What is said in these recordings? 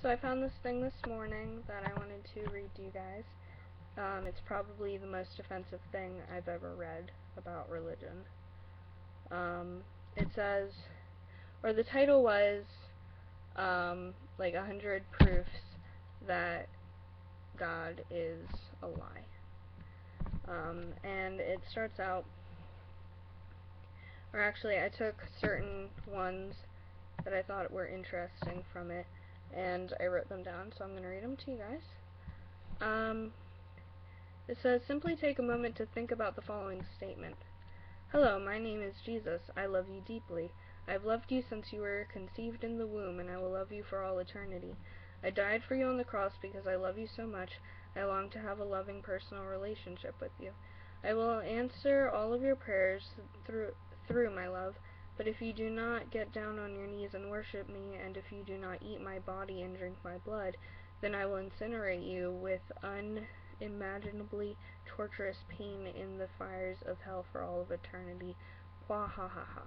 So I found this thing this morning that I wanted to read to you guys. It's probably the most offensive thing I've ever read about religion. It says, or the title was, like 100 proofs that God is a lie. And it starts out, or actually I took certain ones that I thought were interesting from it, and I wrote them down, so I'm going to read them to you guys. It says, simply take a moment to think about the following statement. Hello, my name is Jesus. I love you deeply. I have loved you since you were conceived in the womb, and I will love you for all eternity. I died for you on the cross because I love you so much. I long to have a loving personal relationship with you. I will answer all of your prayers through my love, but if you do not get down on your knees and worship me, and if you do not eat my body and drink my blood, then I will incinerate you with unimaginably torturous pain in the fires of hell for all of eternity. Wah ha ha ha.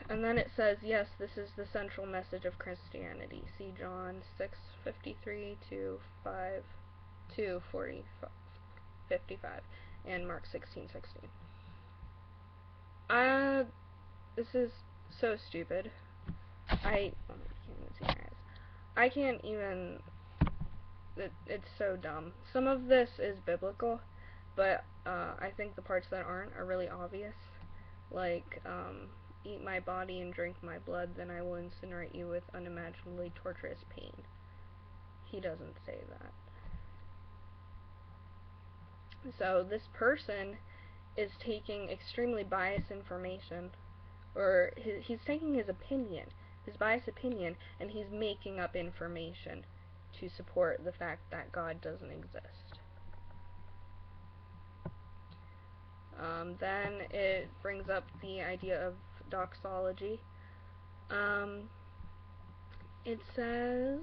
And then it says, yes, this is the central message of Christianity. See John 6:53 to 55, and Mark 16:16. This is so stupid. I can't even. It's so dumb. Some of this is biblical, but I think the parts that aren't are really obvious. Like, eat my body and drink my blood, then I will incinerate you with unimaginably torturous pain. He doesn't say that. So this person is taking extremely biased information, or he's taking his opinion, his biased opinion, and he's making up information to support the fact that God doesn't exist. Then it brings up the idea of doxology. It says,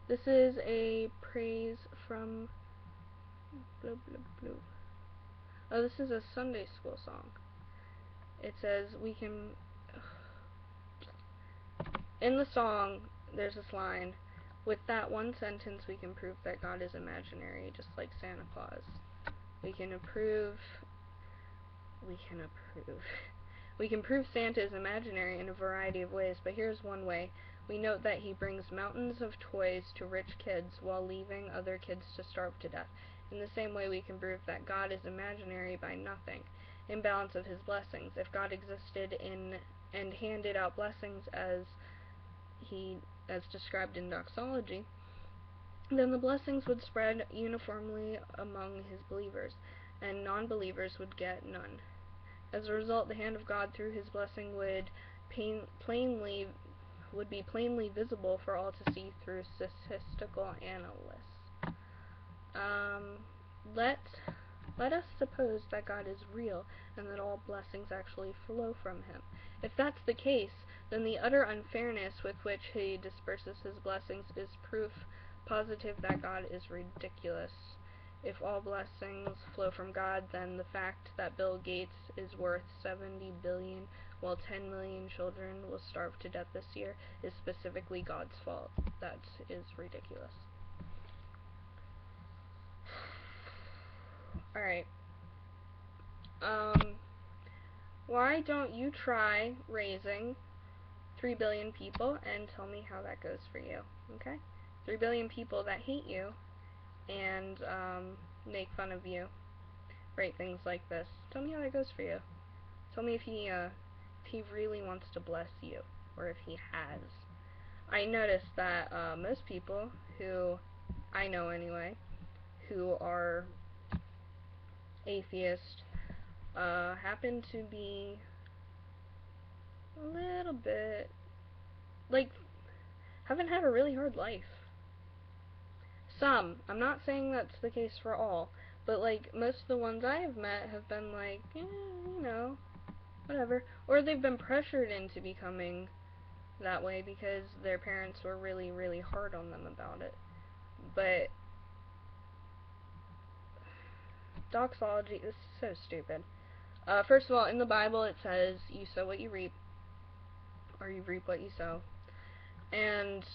this is a praise from blah blah blah. Oh, this is a Sunday school song. It says, in the song, there's this line, with that one sentence we can prove that God is imaginary, just like Santa Claus. We can prove Santa is imaginary in a variety of ways, but here's one way. We note that he brings mountains of toys to rich kids while leaving other kids to starve to death. In the same way, we can prove that God is imaginary by nothing, imbalance of his blessings. If God existed and handed out blessings as described in doxology, then the blessings would spread uniformly among his believers, and non-believers would get none. As a result, the hand of God through his blessing would be plainly visible for all to see through statistical analysts. Let us suppose that God is real and that all blessings actually flow from him. If that's the case, then the utter unfairness with which he disperses his blessings is proof positive that God is ridiculous. If all blessings flow from God, then the fact that Bill Gates is worth $70 billion while 10 million children will starve to death this year is specifically God's fault. That is ridiculous. Alright. Why don't you try raising 3 billion people and tell me how that goes for you, okay? 3 billion people that hate you and make fun of you, write things like this. Tell me how that goes for you. Tell me if he really wants to bless you, or if he has. I noticed that most people who I know anyway, who are atheist, happen to be a little bit, like, haven't had a really hard life. Some. I'm not saying that's the case for all, but, like, most of the ones I have met have been like, you know, whatever. Or they've been pressured into becoming that way because their parents were really, really hard on them about it. But doxology is so stupid. First of all, in the Bible it says, you sow what you reap. or you reap what you sow. And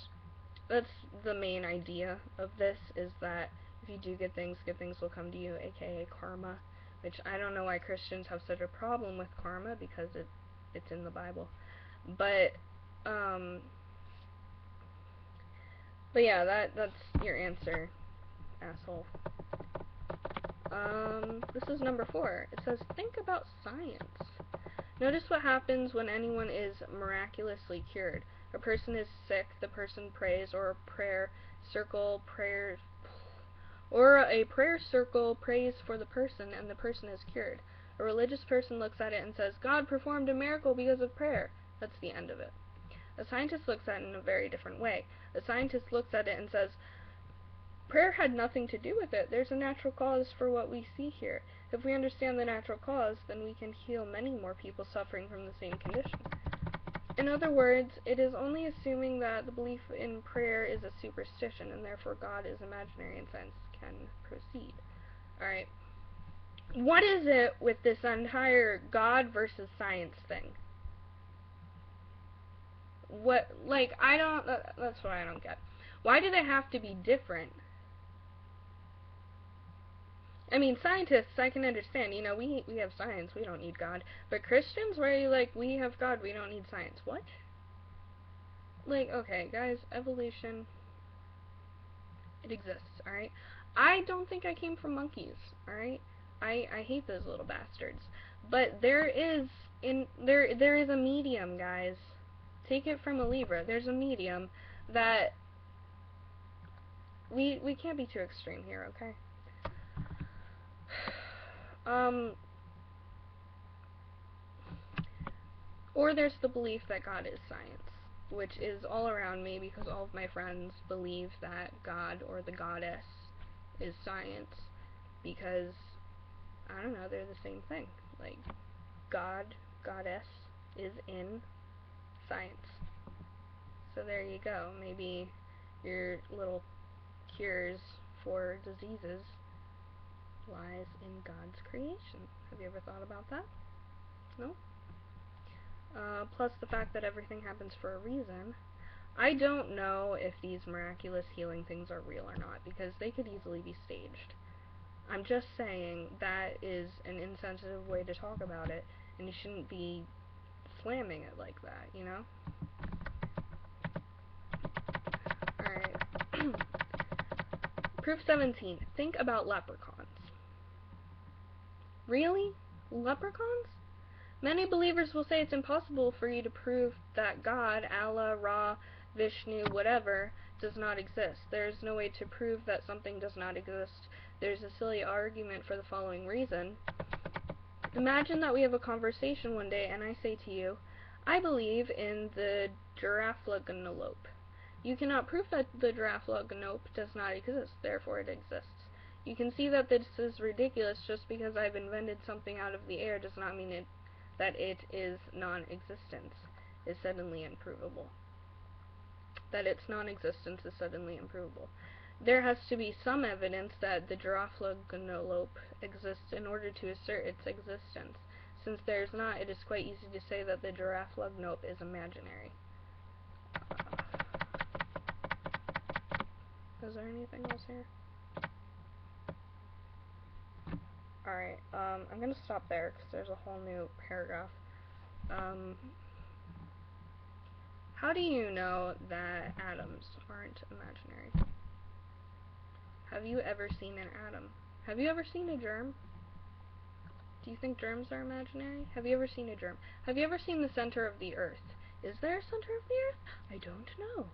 that's the main idea of this, is that if you do good things will come to you, aka karma, which I don't know why Christians have such a problem with karma, because it's in the Bible. But yeah, that's your answer, asshole. This is number 4. It says, think about science. Notice what happens when anyone is miraculously cured. A person is sick, the person prays, or a prayer circle prays for the person, and the person is cured. A religious person looks at it and says, God performed a miracle because of prayer. That's the end of it. A scientist looks at it in a very different way. A scientist looks at it and says, prayer had nothing to do with it. There's a natural cause for what we see here. If we understand the natural cause, then we can heal many more people suffering from the same condition. In other words, it is only assuming that the belief in prayer is a superstition, and therefore God is imaginary and science can proceed. Alright. What is it with this entire God versus science thing? That's what I don't get. Why do they have to be different? I mean, scientists, I can understand, we have science, we don't need God. But Christians, where you like, we have God, we don't need science. What? Like, okay, guys, evolution, it exists, alright? I don't think I came from monkeys, alright? I hate those little bastards. But there is a medium, guys. Take it from a Libra. There's a medium that we can't be too extreme here, okay? Or there's the belief that God is science, which is all around me because all of my friends believe that God or the goddess is science, because, I don't know, they're the same thing. Like, God, goddess, is in science. So there you go. Maybe your little cures for diseases lies in God's creation. Have you ever thought about that? No? Plus the fact that everything happens for a reason. I don't know if these miraculous healing things are real or not, because they could easily be staged. I'm just saying that is an insensitive way to talk about it, and you shouldn't be slamming it like that, you know? Alright. Proof 17. Think about leprechauns. Really? Leprechauns? Many believers will say it's impossible for you to prove that God, Allah, Ra, Vishnu, whatever, does not exist. There is no way to prove that something does not exist. There's a silly argument for the following reason. Imagine that we have a conversation one day and I say to you, I believe in the giraffalope. You cannot prove that the giraffalope does not exist, therefore it exists. You can see that this is ridiculous. Just because I've invented something out of the air does not mean that it is non-existence is suddenly unprovable. That its non-existence is suddenly unprovable. There has to be some evidence that the giraffalope exists in order to assert its existence. Since there is not, it is quite easy to say that the giraffalope is imaginary. Is there anything else here? Alright, I'm gonna stop there because there's a whole new paragraph. How do you know that atoms aren't imaginary? Have you ever seen an atom? Have you ever seen a germ? Do you think germs are imaginary? Have you ever seen a germ? Have you ever seen the center of the earth? Is there a center of the earth? I don't know.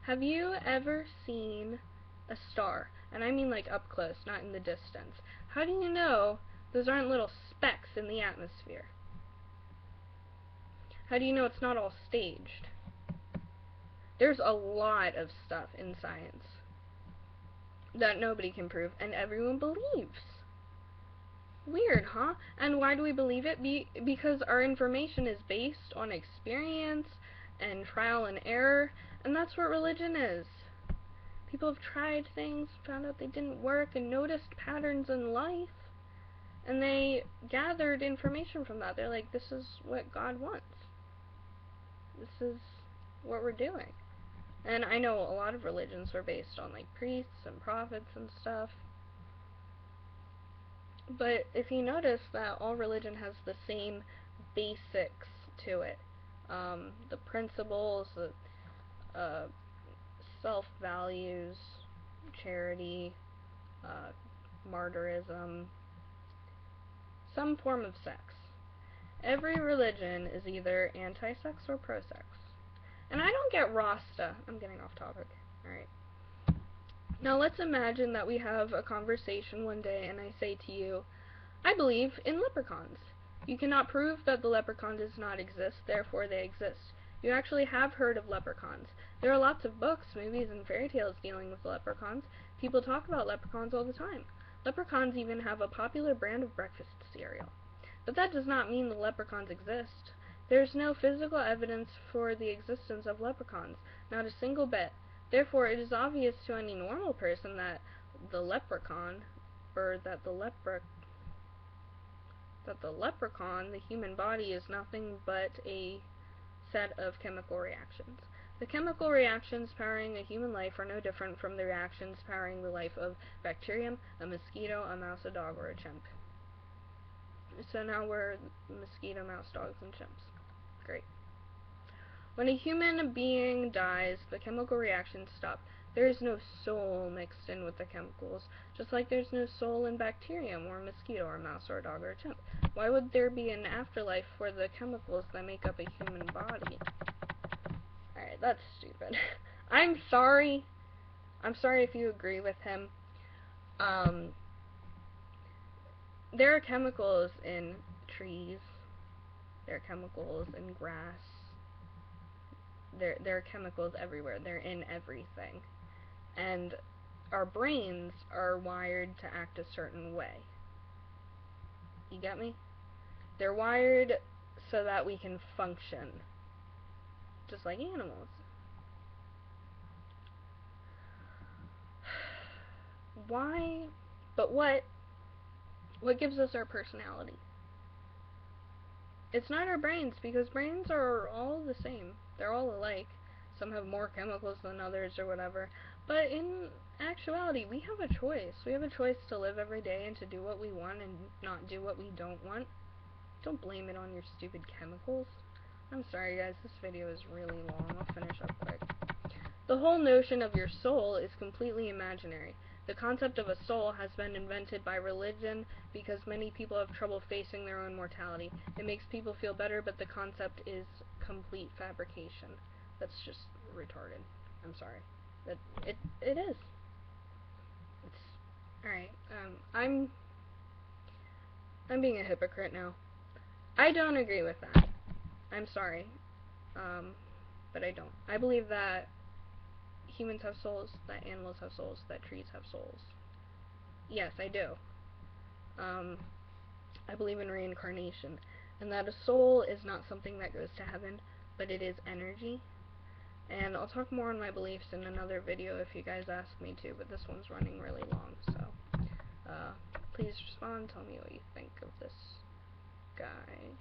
Have you ever seen a star? And I mean like up close, not in the distance. How do you know those aren't little specks in the atmosphere? How do you know it's not all staged? There's a lot of stuff in science that nobody can prove, and everyone believes. Weird, huh? And why do we believe it? Because our information is based on experience and trial and error, and that's what religion is. People have tried things, found out they didn't work, and noticed patterns in life, and they gathered information from that. They're like, this is what God wants. This is what we're doing. And I know a lot of religions are based on, like, priests and prophets and stuff. But if you notice that all religion has the same basics to it, the principles, the self-values, charity, martyrism, some form of sex. Every religion is either anti-sex or pro-sex. And I don't get Rasta. I'm getting off topic. Alright. Now let's imagine that we have a conversation one day and I say to you, I believe in leprechauns. You cannot prove that the leprechaun does not exist, therefore they exist. You actually have heard of leprechauns. There are lots of books, movies, and fairy tales dealing with leprechauns. People talk about leprechauns all the time. Leprechauns even have a popular brand of breakfast cereal. But that does not mean the leprechauns exist. There is no physical evidence for the existence of leprechauns, not a single bit. Therefore, it is obvious to any normal person that the leprechaun, or that the leprechaun, the human body, is nothing but a set of chemical reactions. The chemical reactions powering a human life are no different from the reactions powering the life of bacterium, a mosquito, a mouse, a dog, or a chimp. So now we're mosquito, mouse, dogs, and chimps. Great. When a human being dies, the chemical reactions stop. There is no soul mixed in with the chemicals, just like there's no soul in bacterium, or a mosquito, or a mouse, or a dog, or a chimp. Why would there be an afterlife for the chemicals that make up a human body? Alright, that's stupid. I'm sorry. I'm sorry if you agree with him. There are chemicals in trees. There are chemicals in grass. There are chemicals everywhere. They're in everything. And our brains are wired to act a certain way. You get me? They're wired so that we can function, just like animals. Why? But what gives us our personality? It's not our brains, because brains are all the same. They're all alike. Some have more chemicals than others or whatever. But in actuality, we have a choice. We have a choice to live every day and to do what we want and not do what we don't want. Don't blame it on your stupid chemicals. I'm sorry guys, this video is really long. I'll finish up quick. The whole notion of your soul is completely imaginary. The concept of a soul has been invented by religion because many people have trouble facing their own mortality. It makes people feel better, but the concept is complete fabrication. That's just retarded. I'm sorry. It is. It's alright. I'm being a hypocrite now. I don't agree with that. I'm sorry. But I don't. I believe that humans have souls, that animals have souls, that trees have souls. Yes, I do. I believe in reincarnation, and that a soul is not something that goes to heaven, but it is energy. And I'll talk more on my beliefs in another video if you guys ask me to, but this one's running really long, so please respond, tell me what you think of this guy.